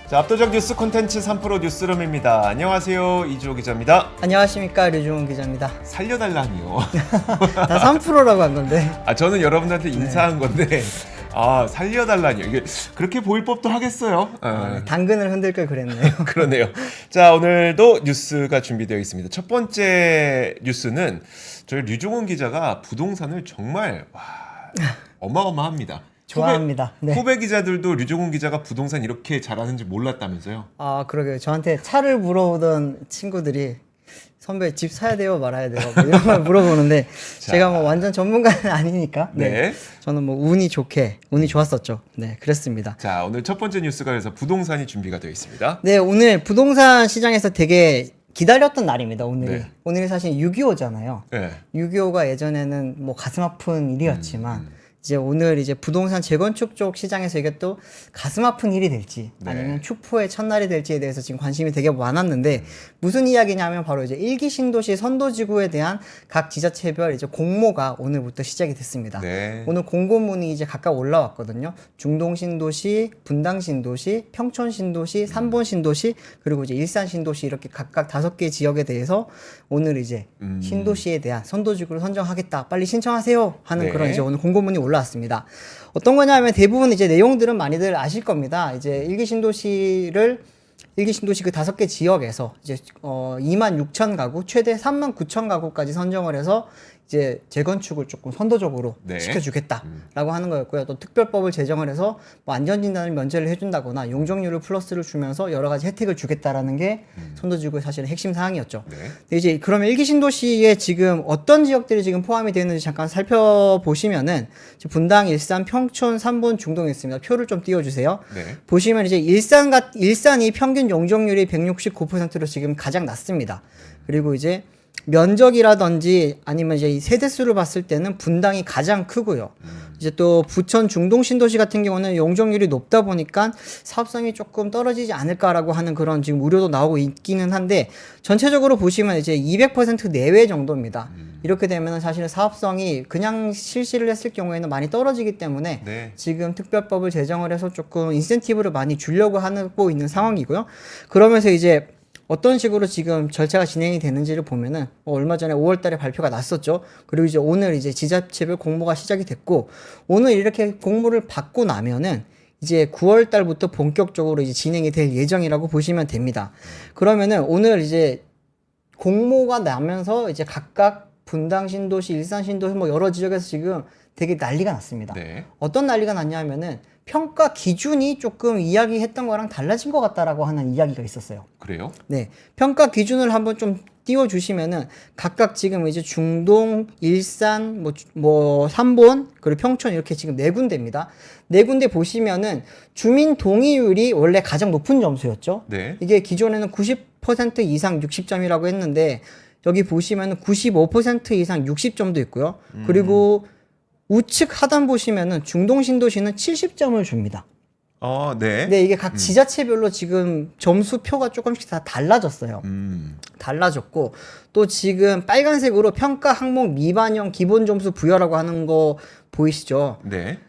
자, 압도적 뉴스 콘텐츠 3프로 뉴스룸입니다. 안녕하세요, 이주호 기자입니다. 안녕하십니까, 류중훈 기자입니다. 살려달라니요. 나 3%라고 한 건데. 저는 여러분들한테 인사한 건데 살려달라니요. 이게 그렇게 보일 법도 하겠어요. 당근을 흔들 걸 그랬네요. 그러네요. 자, 오늘도 뉴스가 준비되어 있습니다. 첫 번째 뉴스는 저희 류중훈 기자가 부동산을 정말 어마어마합니다. 좋아합니다. 후배 기자들도 류중훈 기자가 부동산 이렇게 잘하는지 몰랐다면서요? 그러게요. 저한테 차를 물어보던 친구들이 선배 집 사야 돼요, 말아야 돼요, 뭐 이런 걸 물어보는데 제가 뭐 완전 전문가는 아니니까 네. 저는 뭐 운이 좋았었죠. 네, 그랬습니다. 자, 오늘 첫 번째 뉴스가 그래서 부동산이 준비가 되어 있습니다. 네, 오늘 부동산 시장에서 되게 기다렸던 날입니다. 오늘이. 네. 오늘이 사실 6.25잖아요. 네. 6.25가 예전에는 뭐 가슴 아픈 일이었지만 이제 오늘 이제 부동산 재건축 쪽 시장에서 이게 또 가슴 아픈 일이 될지 아니면 축포의 첫날이 될지에 대해서 지금 관심이 되게 많았는데 무슨 이야기냐면 바로 이제 1기 신도시 선도지구에 대한 각 지자체별 이제 공모가 오늘부터 시작이 됐습니다. 네. 오늘 공고문이 이제 각각 올라왔거든요. 중동 신도시, 분당 신도시, 평촌 신도시, 삼본 신도시, 그리고 이제 일산 신도시 이렇게 각각 5개 지역에 대해서 오늘 이제 신도시에 대한 선도지구를 선정하겠다. 빨리 신청하세요. 하는 그런 이제 오늘 공고문이 올라왔습니다. 어떤 거냐면 대부분 이제 내용들은 많이들 아실 겁니다. 이제 일기 신도시 그 5개 지역에서 이제 26,000 가구, 최대 39,000 가구까지 선정을 해서 이제 재건축을 조금 선도적으로 시켜주겠다라고 하는 거였고요. 또 특별법을 제정을 해서 뭐 안전진단을 면제를 해준다거나 용적률을 플러스를 주면서 여러 가지 혜택을 주겠다라는 게 선도지구의 사실은 핵심 사항이었죠. 근데 이제 그러면 1기 신도시에 지금 어떤 지역들이 지금 포함이 되는지 잠깐 살펴보시면은 분당, 일산, 평촌, 삼본, 중동이 있습니다. 표를 좀 띄워주세요. 보시면 이제 일산이 평균 용적률이 169%로 지금 가장 낮습니다. 그리고 이제 면적이라든지 아니면 이제 이 세대수를 봤을 때는 분당이 가장 크고요. 이제 또 부천 중동 신도시 같은 경우는 용적률이 높다 보니까 사업성이 조금 떨어지지 않을까라고 하는 그런 지금 우려도 나오고 있기는 한데 전체적으로 보시면 이제 200% 내외 정도입니다. 이렇게 되면 사실은 사업성이 그냥 실시를 했을 경우에는 많이 떨어지기 때문에 지금 특별법을 제정을 해서 조금 인센티브를 많이 주려고 하고 있는 상황이고요. 그러면서 이제 어떤 식으로 지금 절차가 진행이 되는지를 보면은 얼마 전에 5월 달에 발표가 났었죠. 그리고 이제 오늘 이제 지자체별 공모가 시작이 됐고 오늘 이렇게 공모를 받고 나면은 이제 9월 달부터 본격적으로 이제 진행이 될 예정이라고 보시면 됩니다. 그러면은 오늘 이제 공모가 나면서 이제 각각 분당 신도시, 일산 신도시 뭐 여러 지역에서 지금 되게 난리가 났습니다. 어떤 난리가 났냐면은 평가 기준이 조금 이야기했던 거랑 달라진 것 같다라고 하는 이야기가 있었어요. 그래요? 네. 평가 기준을 한번 좀 띄워주시면은 각각 지금 이제 중동, 일산, 뭐 삼본, 그리고 평촌 이렇게 지금 4군데입니다. 4군데 보시면은 주민 동의율이 원래 가장 높은 점수였죠. 이게 기존에는 90% 이상 60점이라고 했는데 여기 보시면은 95% 이상 60점도 있고요. 그리고 우측 하단 보시면은 중동 신도시는 70점을 줍니다. 네, 이게 각 지자체별로 지금 점수표가 조금씩 다 달라졌어요. 달라졌고 또 지금 빨간색으로 평가 항목 미반영 기본 점수 부여라고 하는 거 보이시죠?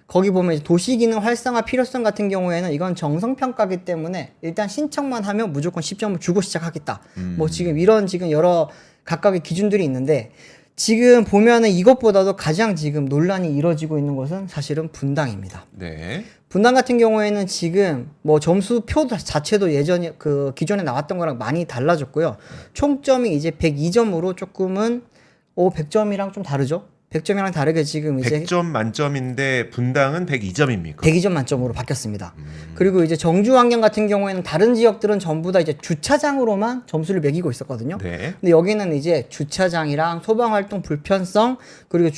거기 보면 도시기능 활성화 필요성 같은 경우에는 이건 정성평가기 때문에 일단 신청만 하면 무조건 10점을 주고 시작하겠다. 뭐 지금 이런 지금 여러 각각의 기준들이 있는데 지금 보면은 이것보다도 가장 지금 논란이 이루어지고 있는 것은 사실은 분당입니다. 분당 같은 경우에는 지금 뭐 점수표 자체도 예전에 그 기존에 나왔던 거랑 많이 달라졌고요. 총점이 이제 102점으로 조금은 100점이랑 좀 다르죠. 100점이랑 다르게 지금 이제 100점 만점인데 분당은 102점입니까? 102점 만점으로 바뀌었습니다. 그리고 이제 정주 환경 같은 경우에는 다른 지역들은 전부 다 이제 주차장으로만 점수를 매기고 있었거든요. 근데 여기는 이제 주차장이랑 소방 활동 불편성 그리고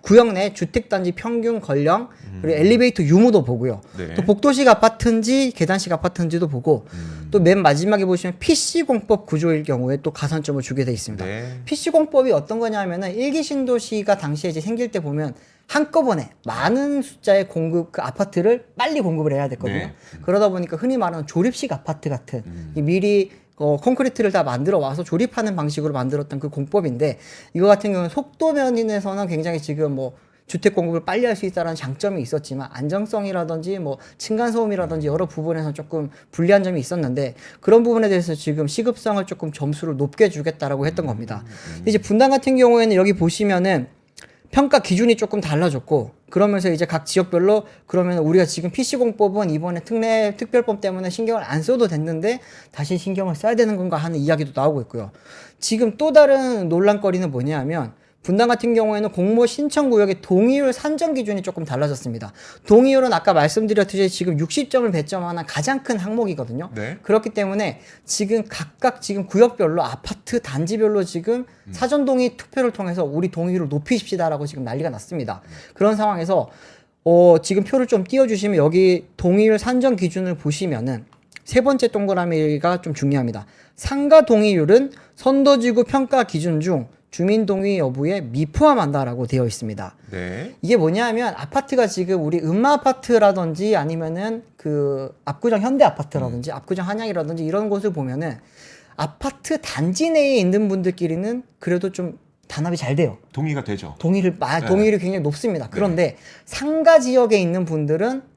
구역 내 주택 단지 평균 건령 그리고 엘리베이터 유무도 보고요. 또 복도식 아파트인지 계단식 아파트인지도 보고 또 맨 마지막에 보시면 PC공법 구조일 경우에 또 가산점을 주게 돼 있습니다. PC공법이 어떤 거냐면은 1기 신도시가 당시에 이제 생길 때 보면 한꺼번에 많은 숫자의 그 아파트를 빨리 공급을 해야 됐거든요. 그러다 보니까 흔히 말하는 조립식 아파트 같은 미리 콘크리트를 다 만들어 와서 조립하는 방식으로 만들었던 그 공법인데 이거 같은 경우는 속도 면에서는 굉장히 지금 뭐 주택 공급을 빨리 할 수 있다는 장점이 있었지만 안정성이라든지 뭐 층간 소음이라든지 여러 부분에서 조금 불리한 점이 있었는데 그런 부분에 대해서 지금 시급성을 조금 점수를 높게 주겠다라고 했던 겁니다. 근데 이제 분당 같은 경우에는 여기 보시면은 평가 기준이 조금 달라졌고 그러면서 이제 각 지역별로 그러면 우리가 지금 PC공법은 이번에 특별법 때문에 신경을 안 써도 됐는데 다시 신경을 써야 되는 건가 하는 이야기도 나오고 있고요. 지금 또 다른 논란거리는 뭐냐면 분당 같은 경우에는 공모 신청구역의 동의율 산정 기준이 조금 달라졌습니다. 동의율은 아까 말씀드렸듯이 지금 60점을 배점하는 가장 큰 항목이거든요. 네. 그렇기 때문에 지금 각각 지금 구역별로 아파트 단지별로 지금 사전 동의 투표를 통해서 우리 동의율을 높이십시다라고 지금 난리가 났습니다. 그런 상황에서 지금 표를 좀 띄워주시면 여기 동의율 산정 기준을 보시면은 세 번째 동그라미가 좀 중요합니다. 상가 동의율은 선도지구 평가 기준 중 주민 동의 여부에 미포함한다라고 되어 있습니다. 네. 이게 뭐냐면 아파트가 지금 우리 음마 아파트라든지 아니면은 그 압구정 현대 아파트라든지 압구정 한양이라든지 이런 곳을 보면은 아파트 단지 내에 있는 분들끼리는 그래도 좀 단합이 잘 돼요. 동의가 되죠. 동의율이 굉장히 높습니다. 그런데 상가 지역에 있는 분들은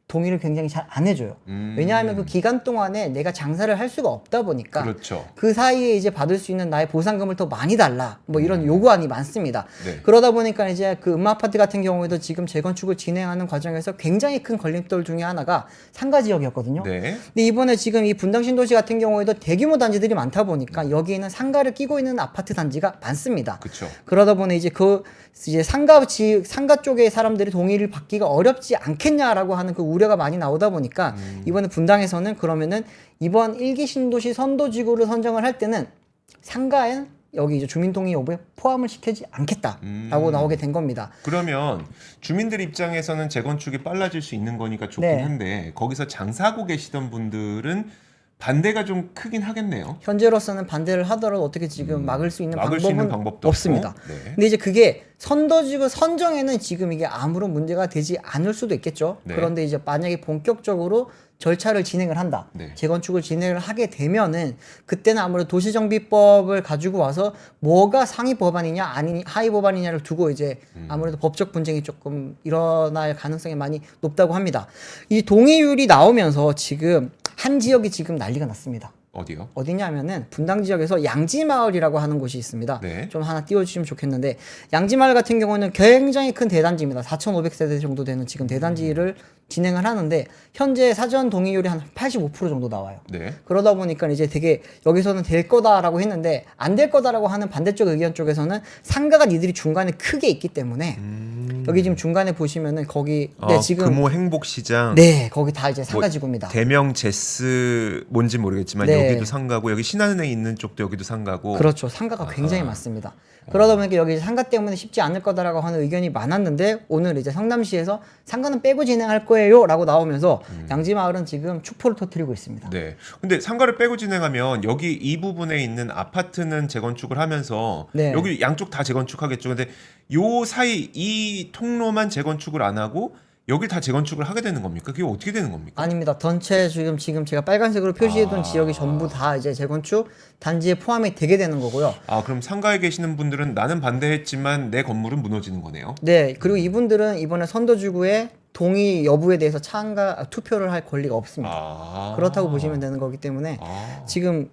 동의를 굉장히 잘 안 해줘요. 왜냐하면 그 기간 동안에 내가 장사를 할 수가 없다 보니까 그렇죠. 그 사이에 이제 받을 수 있는 나의 보상금을 더 많이 달라 뭐 이런 요구안이 많습니다. 네. 그러다 보니까 이제 그 음마 아파트 같은 경우에도 지금 재건축을 진행하는 과정에서 굉장히 큰 걸림돌 중에 하나가 상가 지역이었거든요. 네. 근데 이번에 지금 이 분당 신도시 같은 경우에도 대규모 단지들이 많다 보니까 여기에는 상가를 끼고 있는 아파트 단지가 많습니다. 그렇죠. 그러다 보니 이제 이제 상가 쪽의 사람들이 동의를 받기가 어렵지 않겠냐라고 하는 그 우려가 많이 나오다 보니까 이번에 분당에서는 그러면은 이번 1기 신도시 선도지구를 선정을 할 때는 상가엔 여기 이제 주민 동의 여부에 포함을 시키지 않겠다라고 나오게 된 겁니다. 그러면 주민들 입장에서는 재건축이 빨라질 수 있는 거니까 좋긴 네. 한데 거기서 장사하고 계시던 분들은 반대가 좀 크긴 하겠네요. 현재로서는 반대를 하더라도 어떻게 지금 막을 수 있는 방법은 없습니다. 네. 근데 이제 그게 선도지구 선정에는 지금 이게 아무런 문제가 되지 않을 수도 있겠죠. 네. 그런데 이제 만약에 본격적으로 절차를 진행을 한다. 네. 재건축을 진행을 하게 되면은 그때는 아무래도 도시정비법을 가지고 와서 뭐가 상위 법안이냐 아니 하위 법안이냐를 두고 이제 아무래도 법적 분쟁이 조금 일어날 가능성이 많이 높다고 합니다. 이 동의율이 나오면서 지금 한 지역이 지금 난리가 났습니다. 어디요? 어디냐면은 분당 지역에서 양지마을이라고 하는 곳이 있습니다. 네. 좀 하나 띄워주시면 좋겠는데 양지마을 같은 경우는 굉장히 큰 대단지입니다. 4,500세대 정도 되는 지금 대단지를 진행을 하는데 현재 사전 동의율이 한 85% 정도 나와요. 네. 그러다 보니까 이제 되게 여기서는 될 거다라고 했는데 안 될 거다라고 하는 반대쪽 의견 쪽에서는 상가가 니들이 중간에 크게 있기 때문에 여기 지금 중간에 보시면은 거기 지금 금호 행복시장. 네 거기 다 이제 상가지구입니다. 대명 제스 뭔지 모르겠지만 네. 여기도 상가고 여기 신한은행 있는 쪽도 여기도 상가고. 그렇죠. 상가가 굉장히 많습니다. 그러다 보니까 여기 상가 때문에 쉽지 않을 거다라고 하는 의견이 많았는데 오늘 이제 성남시에서 상가는 빼고 진행할 거예요라고 나오면서 양지마을은 지금 축포를 터뜨리고 있습니다. 네. 근데 상가를 빼고 진행하면 여기 이 부분에 있는 아파트는 재건축을 하면서 네. 여기 양쪽 다 재건축하겠죠. 근데 요 사이 이 통로만 재건축을 안 하고 여길 다 재건축을 하게 되는 겁니까? 그게 어떻게 되는 겁니까? 아닙니다. 전체 지금 제가 빨간색으로 표시해둔 지역이 전부 다 이제 재건축 단지에 포함이 되게 되는 거고요. 아, 그럼 상가에 계시는 분들은 나는 반대했지만 내 건물은 무너지는 거네요. 네. 그리고 이분들은 이번에 선도지구의 동의 여부에 대해서 투표를 할 권리가 없습니다. 아. 그렇다고 보시면 되는 거기 때문에 아. 지금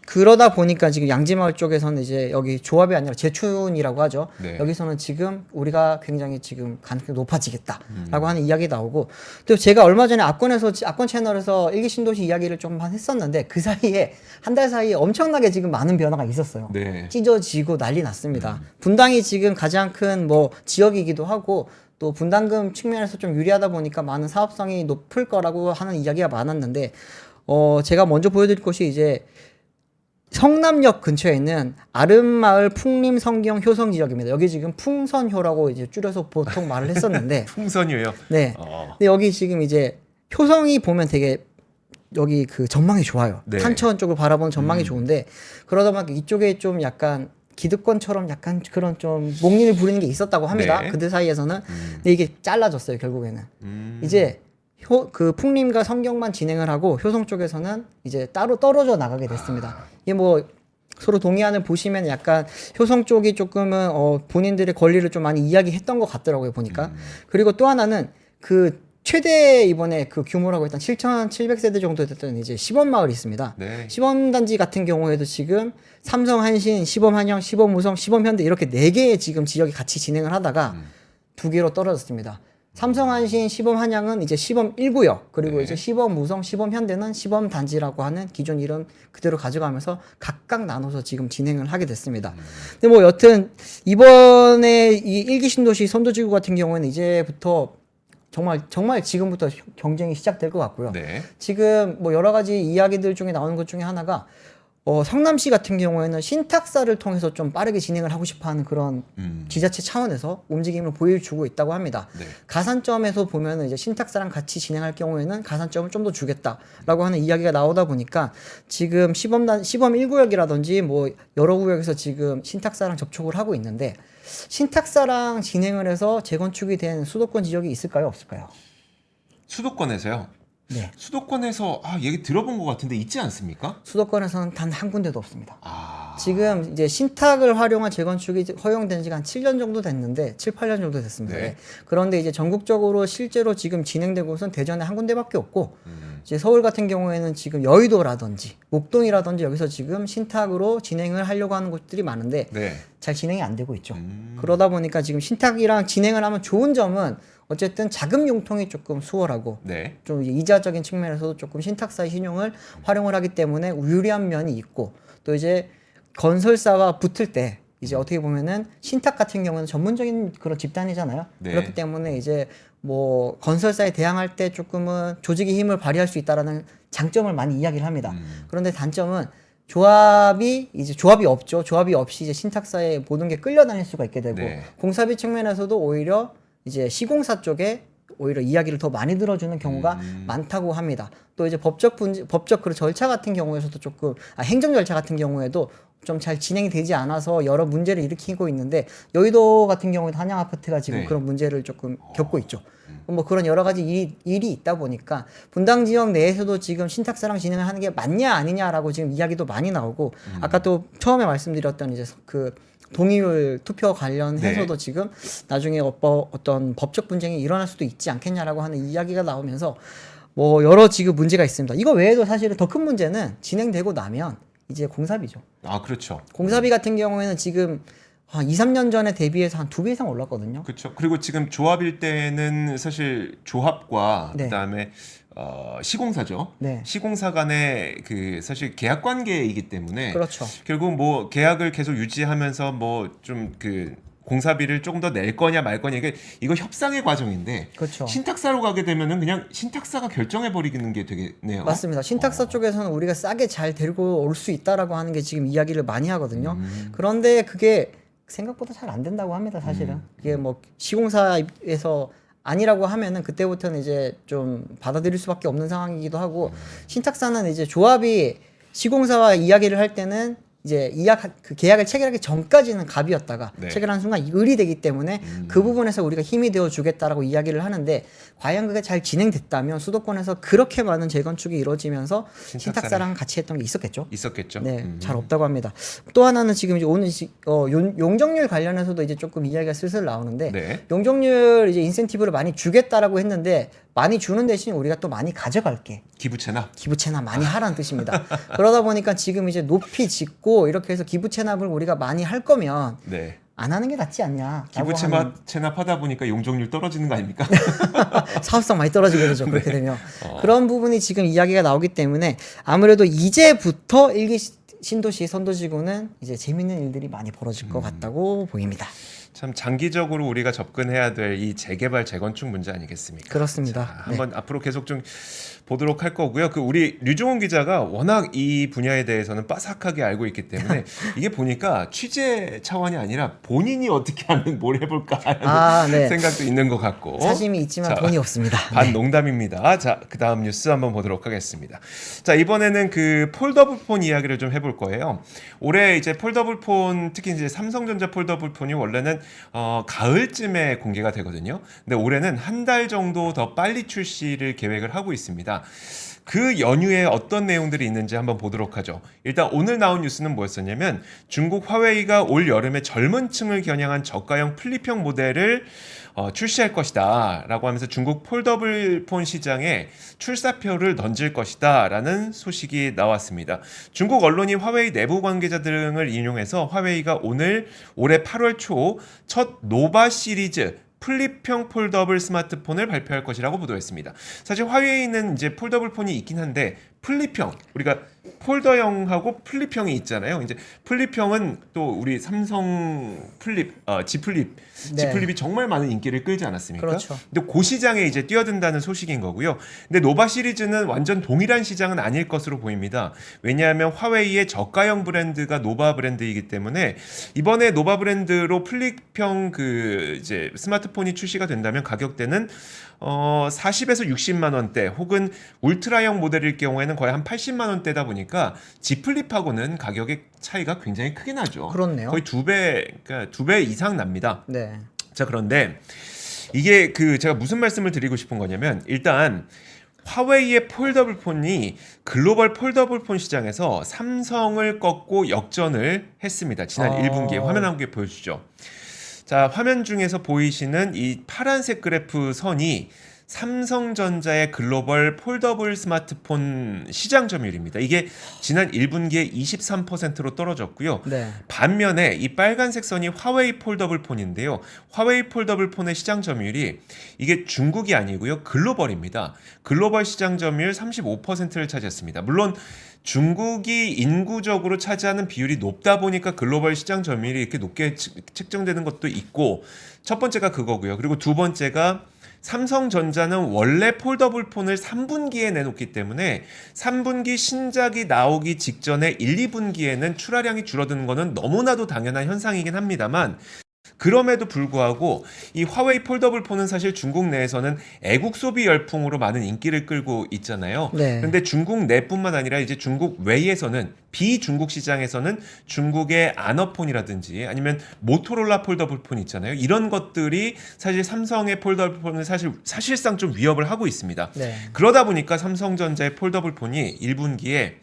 그러다 보니까 지금 양지마을 쪽에서는 이제 여기 조합이 아니라 재춘이라고 하죠. 네. 여기서는 지금 우리가 굉장히 지금 가능성이 높아지겠다라고 하는 이야기 나오고 또 제가 얼마 전에 압권 채널에서 일기 신도시 이야기를 좀 했었는데 그 사이에 한 달 사이에 엄청나게 지금 많은 변화가 있었어요. 네. 찢어지고 난리 났습니다. 분당이 지금 가장 큰 뭐 지역이기도 하고 또 분담금 측면에서 좀 유리하다 보니까 많은 사업성이 높을 거라고 하는 이야기가 많았는데 제가 먼저 보여드릴 곳이 이제 성남역 근처에 있는 아름마을 풍림성경 효성 지역입니다. 여기 지금 풍선효라고 이제 줄여서 보통 말을 했었는데 풍선이에요. 네. 근데 여기 지금 이제 효성이 보면 되게 여기 그 전망이 좋아요. 네. 탄천 쪽을 바라보는 전망이 좋은데 그러다 보니까 이쪽에 좀 약간 기득권처럼 약간 그런 좀 목리를 부리는 게 있었다고 합니다. 네. 그들 사이에서는. 근데 이게 잘라졌어요, 결국에는. 이제 그 풍림과 성경만 진행을 하고 효성 쪽에서는 이제 따로 떨어져 나가게 됐습니다. 이게 뭐 서로 동의안을 보시면 약간 효성 쪽이 조금은 본인들의 권리를 좀 많이 이야기했던 것 같더라고요 보니까. 그리고 또 하나는 그 최대 이번에 그 규모라고 일단 7,700세대 정도 됐던 이제 시범마을이 있습니다. 네. 시범단지 같은 경우에도 지금 삼성, 한신, 시범한영, 시범우성, 시범현대 이렇게 4개의 지금 지역이 같이 진행을 하다가 2개로 떨어졌습니다. 삼성, 한신, 시범한양은 이제 시범 1구역 그리고 네. 이제 시범우성, 시범현대는 시범단지라고 하는 기존 이름 그대로 가져가면서 각각 나눠서 지금 진행을 하게 됐습니다. 근데 뭐 여튼 이번에 이 1기 신도시 선도지구 같은 경우에는 이제부터 정말 지금부터 경쟁이 시작될 것 같고요. 네. 지금 뭐 여러 가지 이야기들 중에 나오는 것 중에 하나가 성남시 같은 경우에는 신탁사를 통해서 좀 빠르게 진행을 하고 싶어하는 그런 지자체 차원에서 움직임을 보여주고 있다고 합니다. 네. 가산점에서 보면은 이제 신탁사랑 같이 진행할 경우에는 가산점을 좀 더 주겠다라고 하는 이야기가 나오다 보니까 지금 시범 1구역이라든지 뭐 여러 구역에서 지금 신탁사랑 접촉을 하고 있는데 신탁사랑 진행을 해서 재건축이 된 수도권 지역이 있을까요, 없을까요? 수도권에서요. 네. 수도권에서 얘기 들어본 것 같은데 있지 않습니까? 수도권에서는 단 한 군데도 없습니다. 아. 지금 이제 신탁을 활용한 재건축이 허용된 지가 한 7년 정도 됐는데 7, 8년 정도 됐습니다. 네. 그런데 이제 전국적으로 실제로 지금 진행되고 곳은 대전에 한 군데밖에 없고 이제 서울 같은 경우에는 지금 여의도라든지 목동이라든지 여기서 지금 신탁으로 진행을 하려고 하는 곳들이 많은데 네. 잘 진행이 안 되고 있죠. 그러다 보니까 지금 신탁이랑 진행을 하면 좋은 점은 어쨌든 자금 융통이 조금 수월하고 네. 좀 이제 이자적인 측면에서도 조금 신탁사의 신용을 활용을 하기 때문에 유리한 면이 있고 또 이제 건설사와 붙을 때 이제 어떻게 보면은 신탁 같은 경우는 전문적인 그런 집단이잖아요. 네. 그렇기 때문에 이제 뭐 건설사에 대항할 때 조금은 조직의 힘을 발휘할 수 있다라는 장점을 많이 이야기를 합니다. 그런데 단점은 조합이 없죠. 조합이 없이 이제 신탁사에 모든 게 끌려다닐 수가 있게 되고 네. 공사비 측면에서도 오히려 이제 시공사 쪽에 오히려 이야기를 더 많이 들어주는 경우가 많다고 합니다. 또 이제 법적 그 절차 같은 경우에서도 조금 행정 절차 같은 경우에도 좀 잘 진행이 되지 않아서 여러 문제를 일으키고 있는데 여의도 같은 경우에도 한양 아파트가 지금 네. 그런 문제를 조금 겪고 있죠. 뭐 그런 여러 가지 일이 있다 보니까 분당 지역 내에서도 지금 신탁사랑 진행을 하는 게 맞냐 아니냐라고 지금 이야기도 많이 나오고 아까 또 처음에 말씀드렸던 이제 그 동의율 투표 관련해서도 네. 지금 나중에 어떤 법적 분쟁이 일어날 수도 있지 않겠냐라고 하는 이야기가 나오면서 뭐 여러 지금 문제가 있습니다. 이거 외에도 사실은 더 큰 문제는 진행되고 나면 이제 공사비죠. 아, 그렇죠. 공사비 같은 경우에는 지금 한 2, 3년 전에 대비해서 한 2배 이상 올랐거든요. 그렇죠. 그리고 지금 조합일 때는 사실 조합과 네. 그다음에 시공사죠. 네. 시공사 간의 그 사실 계약 관계이기 때문에 그렇죠. 결국 뭐 계약을 계속 유지하면서 뭐 좀 그 공사비를 조금 더 낼 거냐 말 거냐 이거 협상의 과정인데 그렇죠. 신탁사로 가게 되면은 그냥 신탁사가 결정해 버리는 게 되겠네요. 맞습니다. 신탁사 쪽에서는 우리가 싸게 잘 데리고 올 수 있다라고 하는 게 지금 이야기를 많이 하거든요. 그런데 그게 생각보다 잘 안 된다고 합니다. 사실은 그게 뭐 시공사에서 아니라고 하면은 그때부터는 이제 좀 받아들일 수밖에 없는 상황이기도 하고 신탁사는 이제 조합이 시공사와 이야기를 할 때는 이제 그 계약을 체결하기 전까지는 갑이었다가 네. 체결하는 순간 을이 되기 때문에 그 부분에서 우리가 힘이 되어 주겠다라고 이야기를 하는데 과연 그게 잘 진행됐다면 수도권에서 그렇게 많은 재건축이 이루어지면서 신탁사랑 같이 했던 게 있었겠죠. 있었겠죠. 네, 잘 없다고 합니다. 또 하나는 지금 이제 오늘 용적률 관련해서도 이제 조금 이야기가 슬슬 나오는데 네. 용적률 이제 인센티브를 많이 주겠다라고 했는데 많이 주는 대신 우리가 또 많이 가져갈게. 기부채납. 기부채납 많이 하라는 뜻입니다. 그러다 보니까 지금 이제 높이 짓고 이렇게 해서 기부채납을 우리가 많이 할 거면 네. 안 하는 게 낫지 않냐. 기부채납하다 보니까 용적률 떨어지는 거 아닙니까? 사업성 많이 떨어지게 되죠. 그렇게 되면. 그런 부분이 지금 이야기가 나오기 때문에 아무래도 이제부터 일기 신도시 선도지구는 이제 재밌는 일들이 많이 벌어질 것 같다고 보입니다. 참 장기적으로 우리가 접근해야 될 이 재개발 재건축 문제 아니겠습니까? 그렇습니다. 자, 한번 앞으로 계속 좀 보도록 할 거고요. 그 우리 류종훈 기자가 워낙 이 분야에 대해서는 빠삭하게 알고 있기 때문에 이게 보니까 취재 차원이 아니라 본인이 어떻게 하면 뭘 해볼까 하는 네. 생각도 있는 것 같고 사심이 있지만 자, 돈이 없습니다. 반 농담입니다. 자, 그 다음 뉴스 한번 보도록 하겠습니다. 자, 이번에는 그 폴더블 폰 이야기를 좀 해볼 거예요. 올해 이제 폴더블 폰, 특히 이제 삼성전자 폴더블 폰이 원래는 가을쯤에 공개가 되거든요. 근데 올해는 한 달 정도 더 빨리 출시를 계획을 하고 있습니다. 그 연휴에 어떤 내용들이 있는지 한번 보도록 하죠. 일단 오늘 나온 뉴스는 뭐였었냐면 중국 화웨이가 올 여름에 젊은 층을 겨냥한 저가형 플립형 모델을 출시할 것이다 라고 하면서 중국 폴더블 폰 시장에 출사표를 던질 것이다 라는 소식이 나왔습니다. 중국 언론이 화웨이 내부 관계자 등을 인용해서 화웨이가 올해 8월 초 첫 노바 시리즈 플립형 폴더블 스마트폰을 발표할 것이라고 보도했습니다. 사실 화웨이는 이제 폴더블 폰이 있긴 한데 플립형, 우리가 폴더형하고 플립형이 있잖아요. 이제 플립형은 또 우리 삼성 플립, G 플립, 네. G 플립이 정말 많은 인기를 끌지 않았습니까? 그렇죠. 근데 그 시장에 이제 뛰어든다는 소식인 거고요. 근데 노바 시리즈는 완전 동일한 시장은 아닐 것으로 보입니다. 왜냐하면 화웨이의 저가형 브랜드가 노바 브랜드이기 때문에 이번에 노바 브랜드로 플립형 그 이제 스마트폰이 출시가 된다면 가격대는 40에서 60만 원대 혹은 울트라형 모델일 경우에는 거의 한 80만 원대다 보니까 G 플립하고는 가격의 차이가 굉장히 크게 나죠. 그렇네요. 거의 그러니까 2배 이상 납니다. 네. 자, 그런데 이게 제가 무슨 말씀을 드리고 싶은 거냐면 일단 화웨이의 폴더블 폰이 글로벌 폴더블 폰 시장에서 삼성을 꺾고 역전을 했습니다. 지난 1분기에 화면 한 개 보여주죠. 자, 화면 중에서 보이시는 이 파란색 그래프 선이 삼성전자의 글로벌 폴더블 스마트폰 시장 점유율입니다. 이게 지난 1분기에 23%로 떨어졌고요. 네. 반면에 이 빨간색 선이 화웨이 폴더블 폰인데요. 화웨이 폴더블 폰의 시장 점유율이 이게 중국이 아니고요. 글로벌입니다. 글로벌 시장 점유율 35%를 차지했습니다. 물론 중국이 인구적으로 차지하는 비율이 높다 보니까 글로벌 시장 점유율이 이렇게 높게 책정되는 것도 있고, 첫 번째가 그거고요. 그리고 두 번째가 삼성전자는 원래 폴더블 폰을 3분기에 내놓기 때문에 3분기 신작이 나오기 직전에 1, 2분기에는 출하량이 줄어드는 것은 너무나도 당연한 현상이긴 합니다만, 그럼에도 불구하고 이 화웨이 폴더블 폰은 사실 중국 내에서는 애국 소비 열풍으로 많은 인기를 끌고 있잖아요. 네. 그런데 중국 내뿐만 아니라 이제 중국 외에서는 비중국 시장에서는 중국의 아너폰이라든지 아니면 모토로라 폴더블 폰 있잖아요. 이런 것들이 사실 삼성의 폴더블 폰을 사실상 좀 위협을 하고 있습니다. 네. 그러다 보니까 삼성전자의 폴더블 폰이 1분기에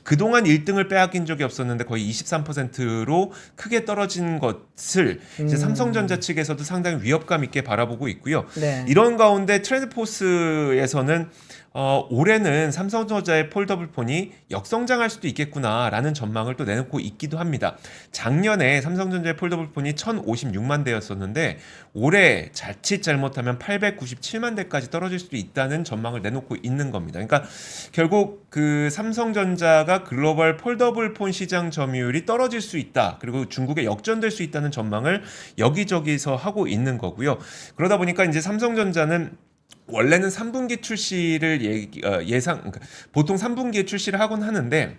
그동안 1등을 빼앗긴 적이 없었는데 거의 23%로 크게 떨어진 것을 이제 삼성전자 측에서도 상당히 위협감 있게 바라보고 있고요. 네. 이런 가운데 트렌드포스에서는 올해는 삼성전자의 폴더블 폰이 역성장할 수도 있겠구나라는 전망을 또 내놓고 있기도 합니다. 작년에 삼성전자의 폴더블 폰이 1056만 대였었는데 올해 자칫 잘못하면 897만 대까지 떨어질 수도 있다는 전망을 내놓고 있는 겁니다. 그러니까 결국 그 삼성전자가 글로벌 폴더블 폰 시장 점유율이 떨어질 수 있다. 그리고 중국에 역전될 수 있다는 전망을 여기저기서 하고 있는 거고요. 그러다 보니까 이제 삼성전자는 원래는 3분기 출시를 그러니까 보통 3분기에 출시를 하곤 하는데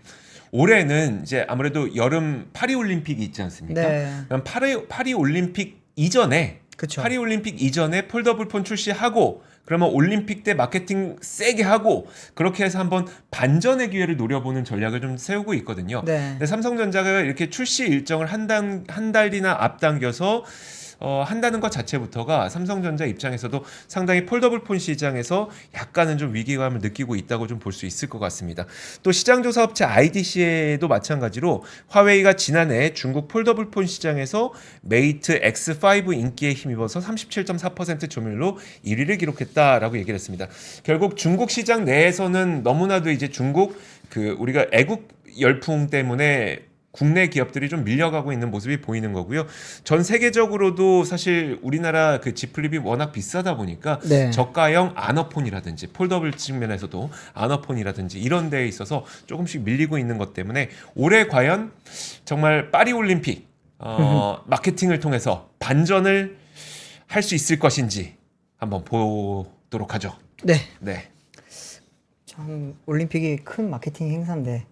올해는 이제 아무래도 여름 파리 올림픽이 있지 않습니까? 네. 그럼 파리 올림픽 이전에 그쵸. 파리 올림픽 이전에 폴더블 폰 출시하고 그러면 올림픽 때 마케팅 세게 하고 그렇게 해서 한번 반전의 기회를 노려보는 전략을 좀 세우고 있거든요. 네. 근데 삼성전자가 이렇게 출시 일정을 한 달이나 앞당겨서 한다는 것 자체부터가 삼성전자 입장에서도 상당히 폴더블 폰 시장에서 약간은 좀 위기감을 느끼고 있다고 좀 볼 수 있을 것 같습니다. 또 시장조사 업체 IDC에도 마찬가지로 화웨이가 지난해 중국 폴더블 폰 시장에서 메이트 X5 인기에 힘입어서 37.4% 점유율로 1위를 기록했다라고 얘기를 했습니다. 결국 중국 시장 내에서는 너무나도 이제 중국 우리가 애국 열풍 때문에 국내 기업들이 좀 밀려가고 있는 모습이 보이는 거고요. 전 세계적으로도 사실 우리나라 그 G 플립이 워낙 비싸다 보니까 네. 저가형 아너폰이라든지 폴더블 측면에서도 아너폰이라든지 이런 데에 있어서 조금씩 밀리고 있는 것 때문에 올해 과연 정말 파리 올림픽 마케팅을 통해서 반전을 할 수 있을 것인지 한번 보도록 하죠. 네. 네. 참 올림픽이 큰 마케팅 행사인데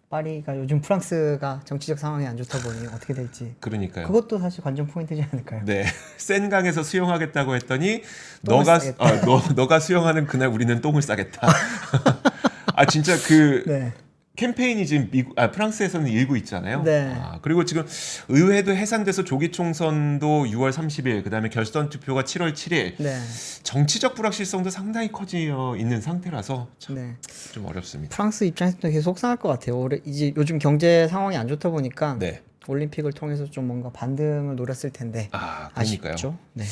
파리가 요즘 프랑스가 정치적 상황이 안 좋다 보니 어떻게 될지 그러니까요. 그것도 사실 관전 포인트지 않을까요? 네, 센 강에서 수영하겠다고 했더니 똥을 너가 수영하는 그날 우리는 똥을 싸겠다. 아 진짜 네. 캠페인이 지금 프랑스에서는 일고 있잖아요. 네. 그리고 지금 의회도 해산돼서 조기 총선도 6월 30일, 그다음에 결선 투표가 7월 7일. 네. 정치적 불확실성도 상당히 커져 있는 상태라서 참 네. 좀 어렵습니다. 프랑스 입장에서도 계속 속상할 것 같아요. 올해 이제 요즘 경제 상황이 안 좋다 보니까 네. 올림픽을 통해서 좀 뭔가 반등을 노렸을 텐데 그러니까요. 아쉽죠. 네.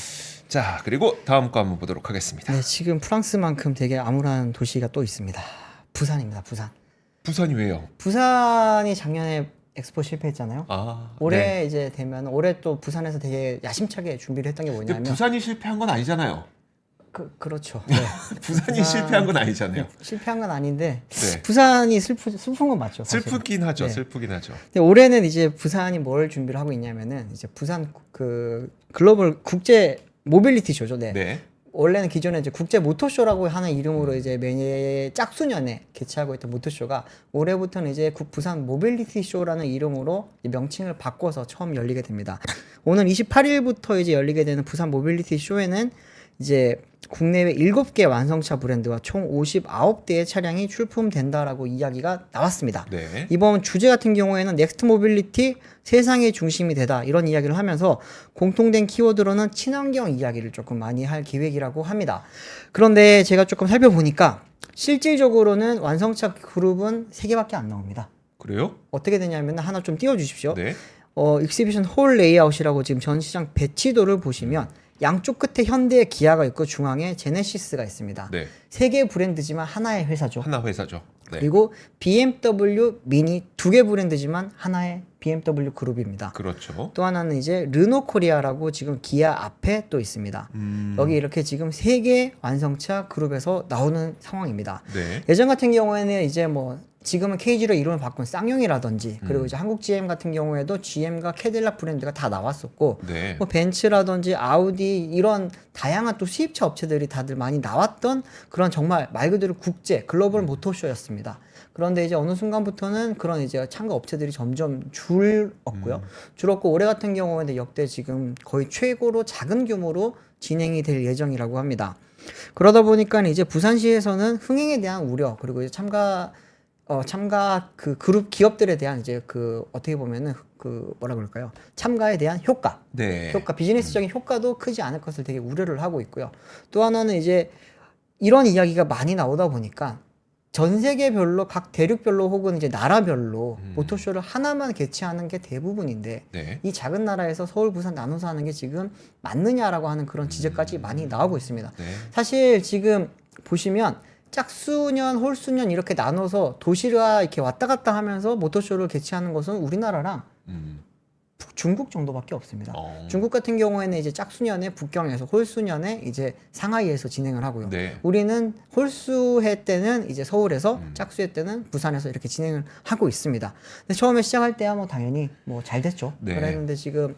자, 그리고 다음 거 한번 보도록 하겠습니다. 네, 지금 프랑스만큼 되게 암울한 도시가 또 있습니다. 부산입니다. 부산. 부산이 왜요? 부산이 작년에 엑스포 실패했잖아요. 올해 네. 이제 되면 올해 또 부산에서 되게 야심차게 준비를 했던 게 근데 뭐냐면 부산이 실패한 건 아니잖아요. 그렇죠. 네. 부산이 부산- 실패한 건 아니잖아요. 실패한 건 아닌데 네. 부산이 슬픈 건 맞죠. 사실은. 슬프긴 하죠. 네. 슬프긴 하죠. 근데 올해는 이제 부산이 뭘 준비를 하고 있냐면은 이제 부산 그 글로벌 국제 모빌리티 쇼죠. 네. 네. 원래는 기존에 이제 국제 모터쇼라고 하는 이름으로 이제 매년 짝수년에 개최하고 있던 모터쇼가 올해부터는 이제 부산 모빌리티 쇼라는 이름으로 명칭을 바꿔서 처음 열리게 됩니다. 오늘 28일부터 이제 열리게 되는 부산 모빌리티 쇼에는 이제 국내외 7개 완성차 브랜드와 총 59대의 차량이 출품된다라고 이야기가 나왔습니다. 네. 이번 주제 같은 경우에는 넥스트 모빌리티 세상의 중심이 되다 이런 이야기를 하면서 공통된 키워드로는 친환경 이야기를 조금 많이 할 계획이라고 합니다. 그런데 제가 조금 살펴보니까 실질적으로는 완성차 그룹은 3개밖에 안 나옵니다. 그래요? 어떻게 되냐면 하나 좀 띄워주십시오. 네. 익시비션 홀 레이아웃이라고 지금 전시장 배치도를 보시면 양쪽 끝에 현대의 기아가 있고 중앙에 제네시스가 있습니다. 네. 3개 브랜드지만 하나의 회사죠. 하나 회사죠. 네. 그리고 BMW 미니 2개 브랜드지만 하나의 BMW 그룹입니다. 그렇죠. 또 하나는 이제 르노 코리아라고 지금 기아 앞에 또 있습니다. 여기 이렇게 지금 3개 완성차 그룹에서 나오는 상황입니다. 네. 예전 같은 경우에는 이제 뭐 지금은 KG로 이름을 바꾼 쌍용이라든지 그리고 이제 한국 GM 같은 경우에도 GM과 캐딜락 브랜드가 다 나왔었고 네. 뭐 벤츠라든지 아우디 이런 다양한 또 수입차 업체들이 다들 많이 나왔던 그런 정말 말 그대로 국제 글로벌 모터쇼였습니다. 그런데 이제 어느 순간부터는 그런 이제 참가 업체들이 점점 줄었고 올해 같은 경우에는 역대 지금 거의 최고로 작은 규모로 진행이 될 예정이라고 합니다. 그러다 보니까 이제 부산시에서는 흥행에 대한 우려 그리고 이제 참가 그 그룹 기업들에 대한 이제 그 어떻게 보면은 그 뭐라 그럴까요? 참가에 대한 효과, 네. 비즈니스적인 효과도 크지 않을 것을 되게 우려를 하고 있고요. 또 하나는 이제 이런 이야기가 많이 나오다 보니까 전 세계별로 각 대륙별로 혹은 이제 나라별로 모터쇼를 하나만 개최하는 게 대부분인데 네. 이 작은 나라에서 서울, 부산 나눠서 하는 게 지금 맞느냐라고 하는 그런 지적까지 많이 나오고 있습니다. 네. 사실 지금 보시면 짝수년, 홀수년 이렇게 나눠서 도시가 이렇게 왔다 갔다 하면서 모터쇼를 개최하는 것은 우리나라랑 중국 정도밖에 없습니다. 중국 같은 경우에는 이제 짝수년에 북경에서, 홀수년에 이제 상하이에서 진행을 하고요. 네. 우리는 홀수해 때는 이제 서울에서, 짝수해 때는 부산에서 이렇게 진행을 하고 있습니다. 근데 처음에 시작할 때야 뭐 당연히 뭐 잘 됐죠. 네. 그랬는데 지금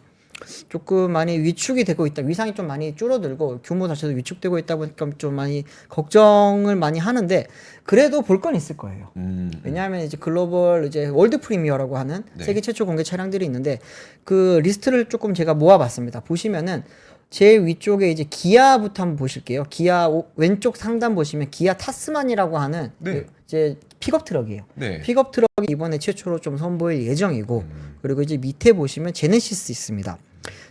조금 많이 위축이 되고 있다. 위상이 좀 많이 줄어들고 규모 자체도 위축되고 있다 보니까 좀 많이 걱정을 많이 하는데 그래도 볼 건 있을 거예요. 왜냐하면 이제 글로벌 이제 월드 프리미어라고 하는 네. 세계 최초 공개 차량들이 있는데 그 리스트를 조금 제가 모아봤습니다. 보시면은 제일 위쪽에 이제 기아부터 한번 보실게요. 기아 왼쪽 상단 보시면 기아 타스만이라고 하는 네. 그 이제 픽업 트럭이에요. 네. 픽업 트럭이 이번에 최초로 좀 선보일 예정이고 그리고 이제 밑에 보시면 제네시스 있습니다.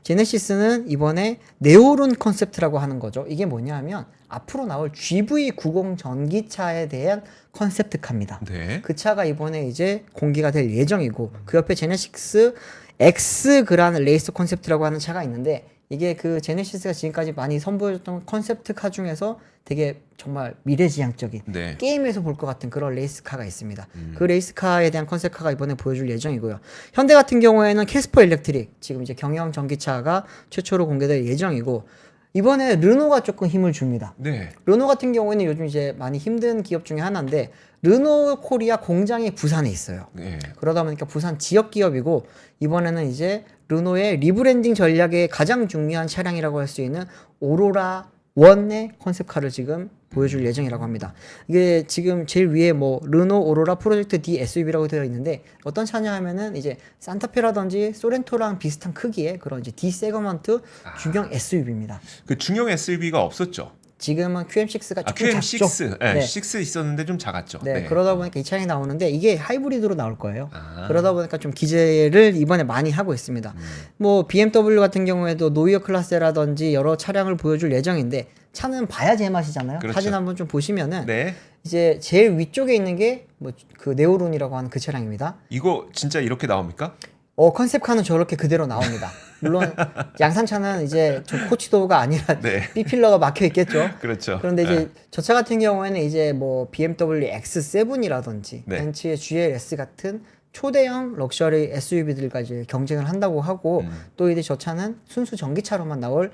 제네시스는 이번에 네오룬 컨셉트라고 하는 거죠. 이게 뭐냐면 앞으로 나올 GV90 전기차에 대한 컨셉트카입니다. 네. 그 차가 이번에 이제 공개가 될 예정이고 그 옆에 제네시스 X 그란 레이스 컨셉트라고 하는 차가 있는데 이게 그 제네시스가 지금까지 많이 선보여줬던 컨셉트카 중에서 되게 정말 미래지향적인 네. 게임에서 볼 것 같은 그런 레이스카가 있습니다. 그 레이스카에 대한 컨셉카가 이번에 보여줄 예정이고요. 현대 같은 경우에는 캐스퍼 일렉트릭 지금 이제 경영 전기차가 최초로 공개될 예정이고 이번에 르노가 조금 힘을 줍니다. 네. 르노 같은 경우에는 요즘 이제 많이 힘든 기업 중에 하나인데 르노 코리아 공장이 부산에 있어요. 네. 그러다 보니까 부산 지역 기업이고 이번에는 이제 르노의 리브랜딩 전략의 가장 중요한 차량이라고 할 수 있는 오로라 원의 컨셉카를 지금 보여줄 예정이라고 합니다. 이게 지금 제일 위에 뭐 르노 오로라 프로젝트 D SUV라고 되어 있는데 어떤 차냐 하면은 이제 산타페라든지 소렌토랑 비슷한 크기의 그런 이제 D 세그먼트 중형 SUV입니다. 그 중형 SUV가 없었죠. 지금은 QM6가 조금 작죠. QM6, 네, 6 있었는데 좀 작았죠. 네, 그러다 보니까 이 차량이 나오는데 이게 하이브리드로 나올 거예요. 아. 그러다 보니까 좀 기재를 이번에 많이 하고 있습니다. 뭐 BMW 같은 경우에도 노이어 클라스라든지 여러 차량을 보여줄 예정인데 차는 봐야 제맛이잖아요. 그렇죠. 사진 한번 좀 보시면은 네. 이제 제일 위쪽에 있는 게 뭐 그 네오룬이라고 하는 그 차량입니다. 이거 진짜 이렇게 나옵니까? 컨셉카는 저렇게 그대로 나옵니다. 물론 양산차는 이제 좀 코치도가 아니라 네. B필러가 막혀 있겠죠. 그렇죠. 그런데 이제 네. 저 차 같은 경우에는 이제 뭐 BMW X7이라든지 네. 벤츠의 GLS 같은 초대형 럭셔리 SUV들과 이제 경쟁을 한다고 하고 또 이제 저 차는 순수 전기차로만 나올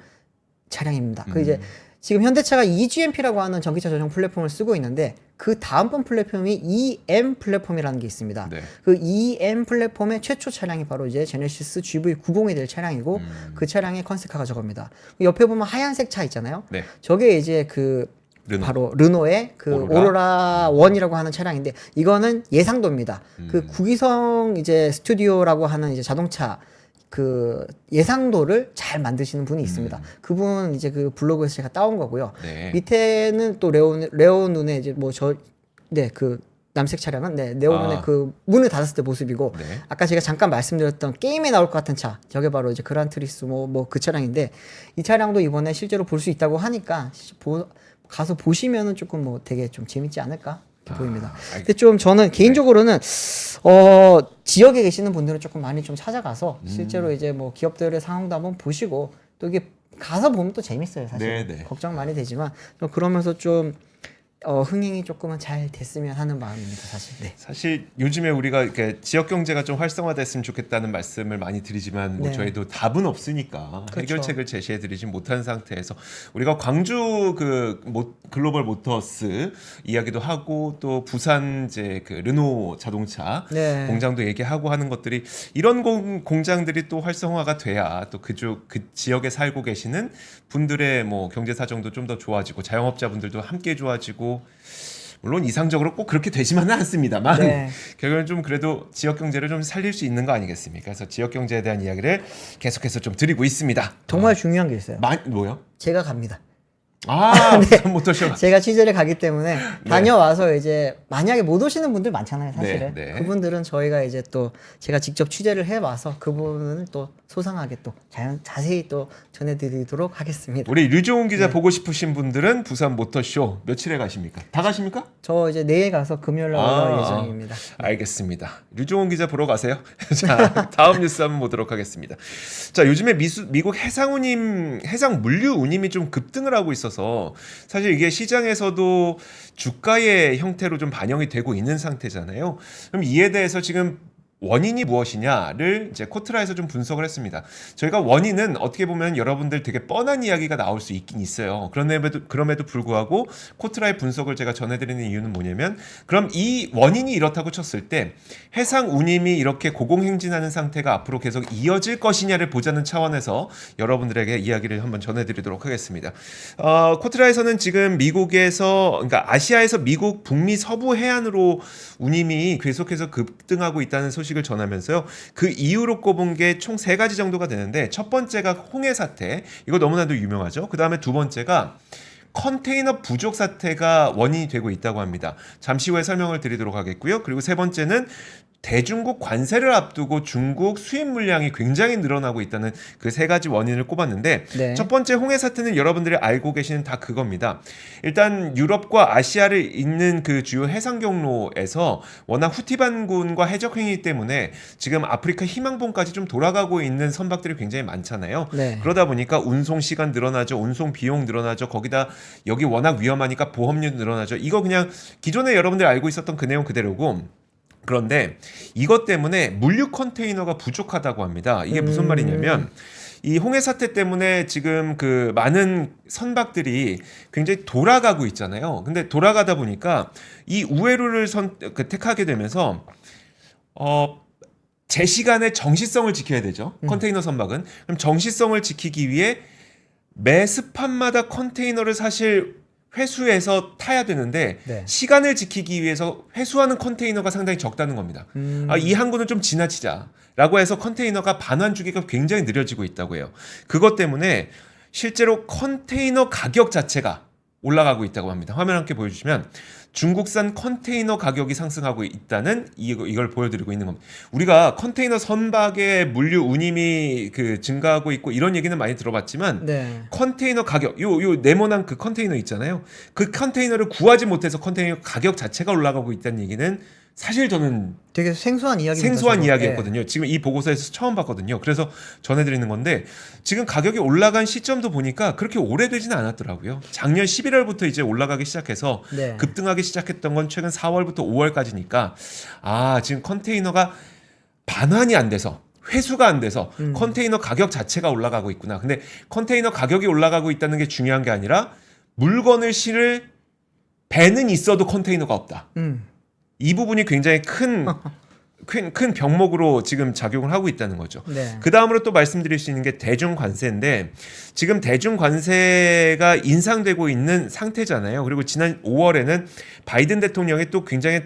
차량입니다. 그 이제 지금 현대차가 EGMP라고 하는 전기차 전용 플랫폼을 쓰고 있는데 그 다음번 플랫폼이 EM 플랫폼이라는 게 있습니다. 네. 그 EM 플랫폼의 최초 차량이 바로 이제 제네시스 GV90이 될 차량이고 그 차량의 컨셉카가 저겁니다. 옆에 보면 하얀색 차 있잖아요. 네. 저게 이제 그 르노. 바로 르노의 그 오로라 원이라고 하는 차량인데 이거는 예상도입니다. 그 구기성 이제 스튜디오라고 하는 이제 자동차 그 예상도를 잘 만드시는 분이 있습니다. 그분 이제 그 블로그에서 제가 따온 거고요. 네. 밑에는 또 레오눈의 이제 뭐 그 남색 차량은 네오눈의 그 문을 닫았을 때 모습이고 네. 아까 제가 잠깐 말씀드렸던 게임에 나올 것 같은 차 저게 바로 이제 그란트리스모 뭐 그 차량인데 이 차량도 이번에 실제로 볼 수 있다고 하니까 가서 보시면은 조금 뭐 되게 좀 재밌지 않을까 이렇게 보입니다. 근데 좀 저는 개인적으로는 지역에 계시는 분들은 조금 많이 좀 찾아가서 실제로 이제 뭐 기업들의 상황도 한번 보시고 또 이게 가서 보면 또 재밌어요 사실. 네, 네. 걱정 많이 되지만 좀 그러면서 좀 흥행이 조금은 잘 됐으면 하는 마음입니다 사실. 네. 사실 요즘에 우리가 이렇게 지역 경제가 좀 활성화됐으면 좋겠다는 말씀을 많이 드리지만 뭐 네. 저희도 답은 없으니까 그렇죠. 해결책을 제시해드리지 못한 상태에서 우리가 광주 그 글로벌 모터스 이야기도 하고 또 부산 이제 그 르노 자동차 네. 공장도 얘기하고 하는 것들이 이런 공장들이 또 활성화가 돼야 또 그 지역에 살고 계시는 분들의 뭐 경제 사정도 좀 더 좋아지고 자영업자분들도 함께 좋아지고. 물론 이상적으로 꼭 그렇게 되지만은 않습니다만 네. 결국은 좀 그래도 지역 경제를 좀 살릴 수 있는 거 아니겠습니까? 그래서 지역 경제에 대한 이야기를 계속해서 좀 드리고 있습니다. 정말 중요한 게 있어요. 뭐요? 제가 갑니다. 부산 모터쇼. 제가 취재를 가기 때문에 다녀와서 이제 만약에 못 오시는 분들 많잖아요 사실은. 네, 네. 그분들은 저희가 이제 또 제가 직접 취재를 해와서 그 부분을 또 소상하게 또 자세히 또 전해드리도록 하겠습니다. 우리 류종훈 기자 보고 싶으신 분들은 부산 모터쇼 며칠에 가십니까? 다 가십니까? 저 이제 내일 가서 금요일 날 올라올 예정입니다. 알겠습니다. 류종훈 기자 보러 가세요. 자, 다음 뉴스 한번 보도록 하겠습니다. 자, 요즘에 미국 해상 물류 운임이 좀 급등을 하고 있어서 사실 이게 시장에서도 주가의 형태로 좀 반영이 되고 있는 상태잖아요. 그럼 이에 대해서 지금 원인이 무엇이냐를 이제 코트라에서 좀 분석을 했습니다. 저희가 원인은 어떻게 보면 여러분들 되게 뻔한 이야기가 나올 수 있긴 있어요. 그럼에도 불구하고 코트라의 분석을 제가 전해드리는 이유는 뭐냐면 그럼 이 원인이 이렇다고 쳤을 때 해상 운임이 이렇게 고공행진하는 상태가 앞으로 계속 이어질 것이냐를 보자는 차원에서 여러분들에게 이야기를 한번 전해드리도록 하겠습니다. 코트라에서는 지금 그러니까 아시아에서 미국 북미 서부 해안으로 운임이 계속해서 급등하고 있다는 소식을 전하면서요. 그 이유로 꼽은 게 총 3가지 정도가 되는데 첫 번째가 홍해 사태. 이거 너무나도 유명하죠. 그 다음에 두 번째가 컨테이너 부족 사태가 원인이 되고 있다고 합니다. 잠시 후에 설명을 드리도록 하겠고요. 그리고 세 번째는 대중국 관세를 앞두고 중국 수입 물량이 굉장히 늘어나고 있다는 그 3가지 원인을 꼽았는데 네. 첫 번째 홍해 사태는 여러분들이 알고 계시는 다 그겁니다. 일단 유럽과 아시아를 잇는 그 주요 해상 경로에서 워낙 후티 반군과 해적 행위 때문에 지금 아프리카 희망봉까지 좀 돌아가고 있는 선박들이 굉장히 많잖아요. 네. 그러다 보니까 운송 시간 늘어나죠. 운송 비용 늘어나죠. 거기다 여기 워낙 위험하니까 보험료 늘어나죠. 이거 그냥 기존에 여러분들이 알고 있었던 그 내용 그대로고 그런데 이것 때문에 물류 컨테이너가 부족하다고 합니다. 이게 무슨 말이냐면 이 홍해 사태 때문에 지금 그 많은 선박들이 굉장히 돌아가고 있잖아요. 근데 돌아가다 보니까 이 우회로를 택하게 되면서 제 시간에 정시성을 지켜야 되죠. 컨테이너 선박은. 그럼 정시성을 지키기 위해 매 스팟마다 컨테이너를 사실 회수해서 타야 되는데 네. 시간을 지키기 위해서 회수하는 컨테이너가 상당히 적다는 겁니다. 이 항구는 좀 지나치자라고 해서 컨테이너가 반환 주기가 굉장히 느려지고 있다고 해요. 그것 때문에 실제로 컨테이너 가격 자체가 올라가고 있다고 합니다. 화면 함께 보여주시면 중국산 컨테이너 가격이 상승하고 있다는 이걸 보여드리고 있는 겁니다. 우리가 컨테이너 선박의 물류 운임이 그 증가하고 있고 이런 얘기는 많이 들어봤지만 네. 컨테이너 가격 요 네모난 그 컨테이너 있잖아요. 그 컨테이너를 구하지 못해서 컨테이너 가격 자체가 올라가고 있다는 얘기는 사실 저는 되게 생소한 이야기입니다. 생소한 저도. 이야기였거든요. 지금 이 보고서에서 처음 봤거든요. 그래서 전해드리는 건데 지금 가격이 올라간 시점도 보니까 그렇게 오래되지는 않았더라고요. 작년 11월부터 이제 올라가기 시작해서 네. 급등하기 시작했던 건 최근 4월부터 5월까지니까 지금 컨테이너가 반환이 안 돼서 회수가 안 돼서 컨테이너 가격 자체가 올라가고 있구나. 근데 컨테이너 가격이 올라가고 있다는 게 중요한 게 아니라 물건을 실을 배는 있어도 컨테이너가 없다. 이 부분이 굉장히 큰 병목으로 지금 작용을 하고 있다는 거죠. 네. 그 다음으로 또 말씀드릴 수 있는 게 대중관세인데 지금 대중관세가 인상되고 있는 상태잖아요. 그리고 지난 5월에는 바이든 대통령이 또 굉장히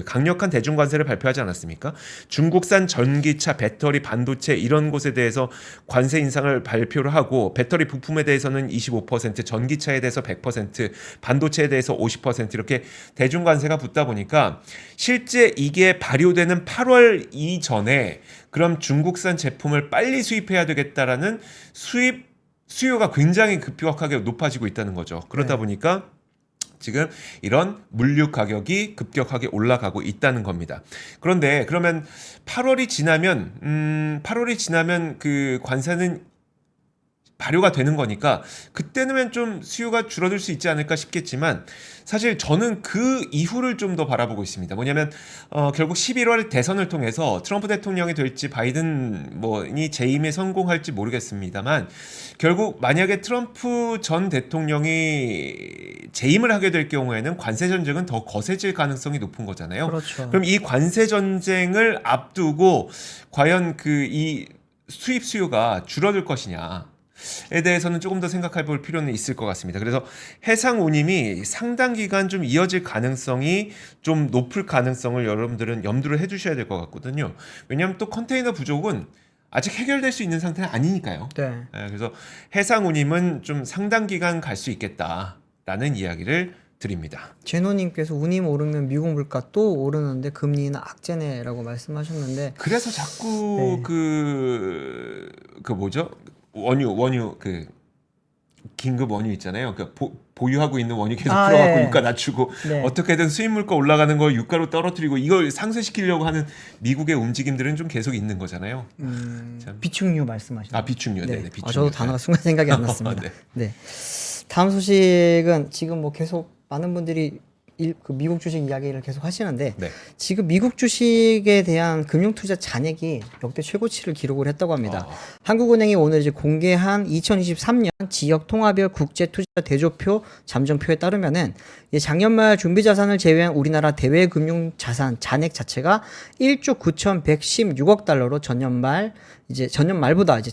강력한 대중관세를 발표하지 않았습니까? 중국산 전기차, 배터리, 반도체 이런 곳에 대해서 관세 인상을 발표를 하고 배터리 부품에 대해서는 25%, 전기차에 대해서 100%, 반도체에 대해서 50% 이렇게 대중관세가 붙다 보니까 실제 이게 발효되는 8월 이전에 그럼 중국산 제품을 빨리 수입해야 되겠다라는 수요가 굉장히 급격하게 높아지고 있다는 거죠. 그러다 보니까 지금 이런 물류 가격이 급격하게 올라가고 있다는 겁니다. 그런데 그러면 8월이 지나면 그 관세는 발효가 되는 거니까 그때는 좀 수요가 줄어들 수 있지 않을까 싶겠지만 사실 저는 그 이후를 좀 더 바라보고 있습니다. 뭐냐면 결국 11월 대선을 통해서 트럼프 대통령이 될지 바이든 뭐니 재임에 성공할지 모르겠습니다만 결국 만약에 트럼프 전 대통령이 재임을 하게 될 경우에는 관세 전쟁은 더 거세질 가능성이 높은 거잖아요. 그렇죠. 그럼 이 관세 전쟁을 앞두고 과연 그 이 수입 수요가 줄어들 것이냐? 에 대해서는 조금 더 생각해 볼 필요는 있을 것 같습니다. 그래서 해상 운임이 상당 기간 좀 이어질 가능성이 좀 높을 가능성을 여러분들은 염두를 해주셔야 될 것 같거든요. 왜냐하면 또 컨테이너 부족은 아직 해결될 수 있는 상태는 아니니까요. 네. 그래서 해상 운임은 좀 상당 기간 갈 수 있겠다라는 이야기를 드립니다. 제노님께서 운임 오르면 미국 물가 또 오르는데 금리는 악재네라고 말씀하셨는데 그래서 자꾸 그 뭐죠? 원유 그 긴급 원유 있잖아요. 그 보유하고 있는 원유 계속 풀어갖고 예. 유가 낮추고 네. 어떻게든 수입 물가 올라가는 거 유가로 떨어뜨리고 이걸 상쇄시키려고 하는 미국의 움직임들은 좀 계속 있는 거잖아요. 참. 비축유 말씀하시는. 비축유, 네, 비축유. 저도 단어가 순간 생각이 안 났습니다. 네. 네. 다음 소식은 지금 뭐 계속 많은 분들이 그 미국 주식 이야기를 계속 하시는데 네. 지금 미국 주식에 대한 금융투자 잔액이 역대 최고치를 기록을 했다고 합니다. 한국은행이 오늘 이제 공개한 2023년 지역 통화별 국제 투자 대조표 잠정표에 따르면은 작년 말 준비 자산을 제외한 우리나라 대외 금융 자산 잔액 자체가 1조 9,116억 달러로 전년 말보다 이제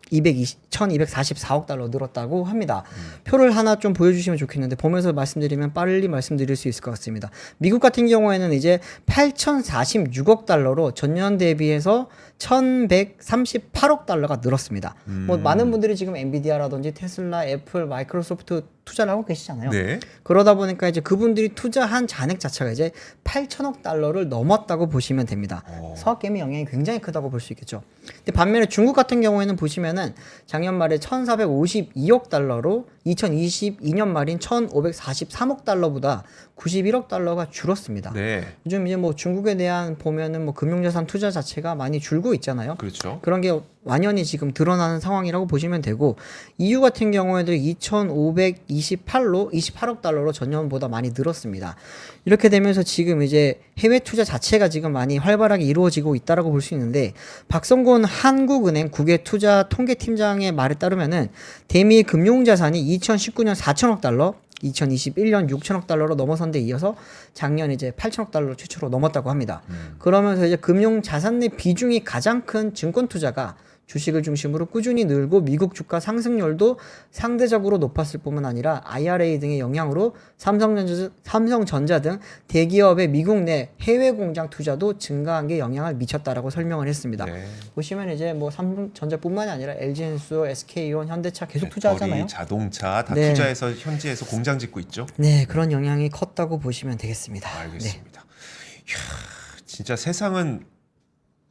1244억 달러 늘었다고 합니다. 표를 하나 좀 보여주시면 좋겠는데 보면서 말씀드리면 빨리 말씀드릴 수 있을 것 같습니다. 미국 같은 경우에는 이제 8,046억 달러로 전년 대비해서 1,138억 달러가 늘었습니다. 뭐 많은 분들이 지금 엔비디아라든지 테슬라, 애플, 마이크로소프트 투자를 하고 계시잖아요. 네. 그러다 보니까 이제 그분들이 투자한 잔액 자체가 이제 8천억 달러를 넘었다고 보시면 됩니다. 서학개미 영향이 굉장히 크다고 볼 수 있겠죠. 근데 반면에 중국 같은 경우에는 보시면은 작년 말에 1,452억 달러로 2022년 말인 1,543억 달러보다 91억 달러가 줄었습니다. 네. 요즘 이제 뭐 중국에 대한 보면은 뭐 금융자산 투자 자체가 많이 줄고 있잖아요. 그렇죠. 그런 게 완연히 지금 드러나는 상황이라고 보시면 되고 EU 같은 경우에도 2,528로 28억 달러로 전년보다 많이 늘었습니다. 이렇게 되면서 지금 이제 해외 투자 자체가 지금 많이 활발하게 이루어지고 있다라고 볼 수 있는데 박성곤 한국은행 국외투자 통계팀장의 말에 따르면은 대미 금융자산이 2019년 4천억 달러 2021년 6천억 달러로 넘어선 데 이어서 작년 이제 8천억 달러 최초로 넘었다고 합니다. 그러면서 이제 금융 자산 내 비중이 가장 큰 증권 투자가 주식을 중심으로 꾸준히 늘고 미국 주가 상승률도 상대적으로 높았을 뿐만 아니라 IRA 등의 영향으로 삼성전자 등 대기업의 미국 내 해외 공장 투자도 증가한 게 영향을 미쳤다라고 설명을 했습니다. 네. 보시면 이제 뭐 삼성전자뿐만이 아니라 LG엔소, SK온, 현대차 계속 투자하잖아요. 자동차 다 네. 투자해서 현지에서 공장 짓고 있죠. 네, 그런 영향이 컸다고 보시면 되겠습니다. 알겠습니다. 이야, 진짜 세상은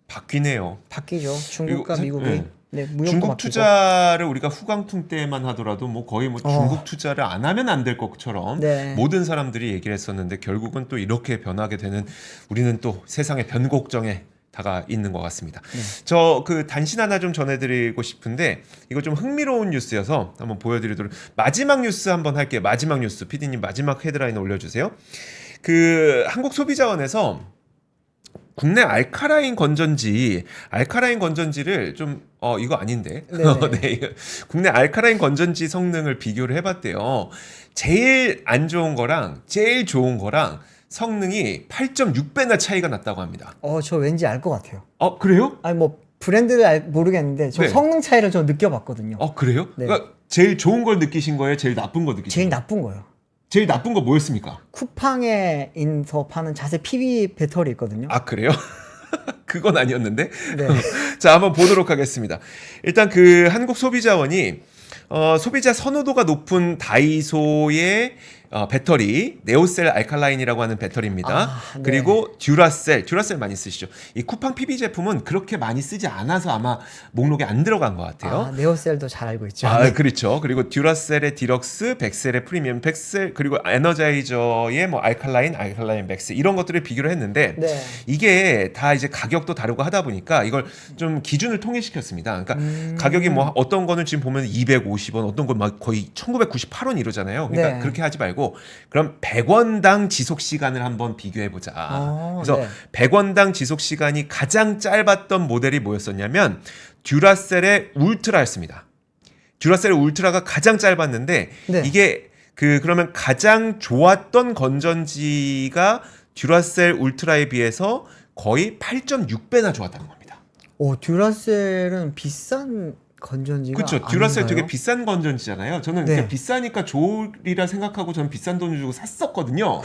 바뀌네요. 바뀌죠. 중국과 이거 미국이 네. 네, 무역도 중국 바뀌고. 투자를 우리가 후광퉁 때만 하더라도 뭐 거의 뭐 중국 투자를 안 하면 안 될 것처럼 네. 모든 사람들이 얘기를 했었는데 결국은 또 이렇게 변하게 되는 우리는 또 세상의 변곡점에 다가 있는 것 같습니다. 저 그 단신 하나 좀 전해드리고 싶은데 이거 좀 흥미로운 뉴스여서 한번 보여드리도록 마지막 뉴스 한번 할게요. 마지막 뉴스 PD님 마지막 헤드라인 올려주세요. 그 한국소비자원에서 국내 알카라인 건전지를 좀 이거 아닌데 네, 이거 국내 알카라인 건전지 성능을 비교를 해봤대요. 제일 안 좋은 거랑 제일 좋은 거랑 성능이 8.6배나 차이가 났다고 합니다. 저 왠지 알 것 같아요. 그래요? 아니 뭐 브랜드를 모르겠는데 저 네. 성능 차이를 저 느껴봤거든요. 그래요? 네. 그러니까 제일 좋은 걸 느끼신 거예요? 제일 나쁜 거 느끼신 제일 거예요? 나쁜 거예요. 제일 나쁜 거 뭐였습니까? 쿠팡에서 파는 자세 PV 배터리 있거든요. 그래요? 그건 아니었는데. 네. 자, 한번 보도록 하겠습니다. 일단 그 한국소비자원이 소비자 선호도가 높은 다이소의 배터리 네오셀 알칼라인이라고 하는 배터리입니다. 네. 그리고 듀라셀 많이 쓰시죠. 이 쿠팡 PB 제품은 그렇게 많이 쓰지 않아서 아마 목록에 안 들어간 것 같아요. 네오셀도 잘 알고 있죠. 그렇죠. 그리고 듀라셀의 디럭스, 백셀의 프리미엄, 백셀 그리고 에너자이저의 뭐 알칼라인 맥스 이런 것들을 비교를 했는데 네. 이게 다 이제 가격도 다르고 하다 보니까 이걸 좀 기준을 통일시켰습니다. 그러니까 가격이 뭐 어떤 거는 지금 보면 250원, 어떤 건 막 거의 1998원 이러잖아요. 그러니까 네. 그렇게 하지 말고 그럼 100원당 지속 시간을 한번 비교해 보자. 그래서 네. 100원당 지속 시간이 가장 짧았던 모델이 뭐였었냐면 듀라셀의 울트라였습니다. 듀라셀의 울트라가 가장 짧았는데 네. 이게 그러면 가장 좋았던 건전지가 듀라셀 울트라에 비해서 거의 8.6배나 좋았다는 겁니다. 듀라셀은 비싼 건전지가 그렇죠. 듀라셀 아닌가요? 되게 비싼 건전지잖아요. 저는 네. 그냥 비싸니까 좋으리라 생각하고 저는 비싼 돈을 주고 샀었거든요.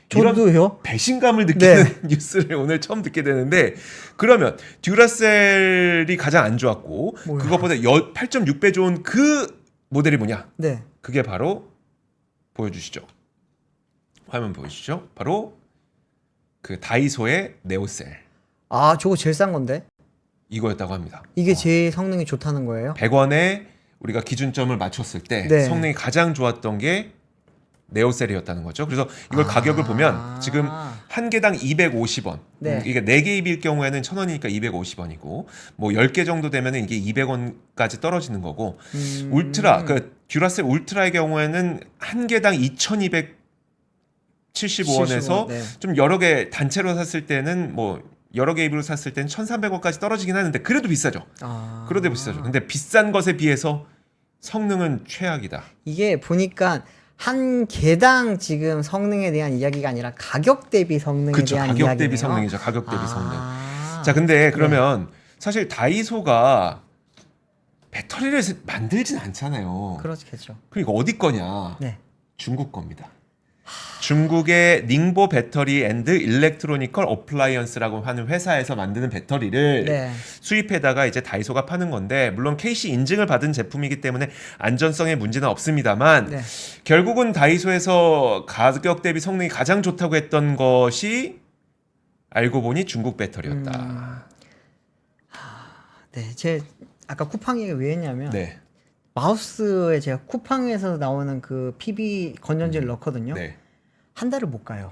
저도요. 배신감을 느끼는 네. 뉴스를 오늘 처음 듣게 되는데 그러면 듀라셀이 가장 안 좋았고 뭐야? 그것보다 8.6배 좋은 그 모델이 뭐냐? 네. 그게 바로 보여주시죠. 화면 보여주시죠. 바로 그 다이소의 네오셀 저거 제일 싼 건데. 이거였다고 합니다. 이게 제일 성능이 좋다는 거예요? 100원에 우리가 기준점을 맞췄을 때 네. 성능이 가장 좋았던 게 네오셀이었다는 거죠. 그래서 이걸 가격을 보면 지금 한 개당 250원. 네. 이게 4개입일 경우에는 1,000원이니까 250원이고 뭐 10개 정도 되면은 이게 200원까지 떨어지는 거고 울트라 그 듀라셀 울트라의 경우에는 한 개당 2,275원에서 네. 좀 여러 개 단체로 샀을 때는 뭐 여러 개 입으로 샀을 때는 1,300원까지 떨어지긴 하는데 그래도 비싸죠. 그래도 비싸죠. 근데 비싼 것에 비해서 성능은 최악이다. 이게 보니까 한 개당 지금 성능에 대한 이야기가 아니라 가격 대비 성능에 그렇죠. 대한 가격 이야기네요. 대비 성능이죠. 가격 대비 성능. 자, 자, 근데 그러면 사실 다이소가 배터리를 만들진 않잖아요. 그렇겠죠. 그러니까 어디 거냐? 네. 중국 겁니다. 중국의 닝보 배터리 앤드 일렉트로니컬 어플라이언스라고 하는 회사에서 만드는 배터리를 네. 수입해다가 이제 다이소가 파는 건데 물론 KC 인증을 받은 제품이기 때문에 안전성에 문제는 없습니다만 네. 결국은 다이소에서 가격 대비 성능이 가장 좋다고 했던 것이 알고 보니 중국 배터리였다. 네. 제 아까 쿠팡 얘기 왜 했냐면 네. 마우스에 제가 쿠팡에서 나오는 그 PB 건전지를 넣거든요. 네. 한 달을 못 가요.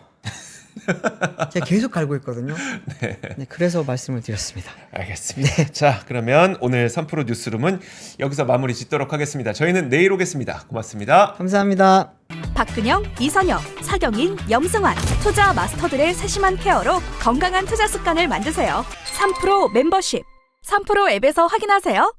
제가 계속 갈고 있거든요. 네. 그래서 말씀을 드렸습니다. 알겠습니다. 자, 그러면 오늘 3프로 뉴스룸은 여기서 마무리 짓도록 하겠습니다. 저희는 내일 오겠습니다. 고맙습니다. 감사합니다. 박근영, 이선영, 사경인, 염승환 투자 마스터들의 세심한 케어로 건강한 투자 습관을 만드세요. 3프로 멤버십 3프로 앱에서 확인하세요.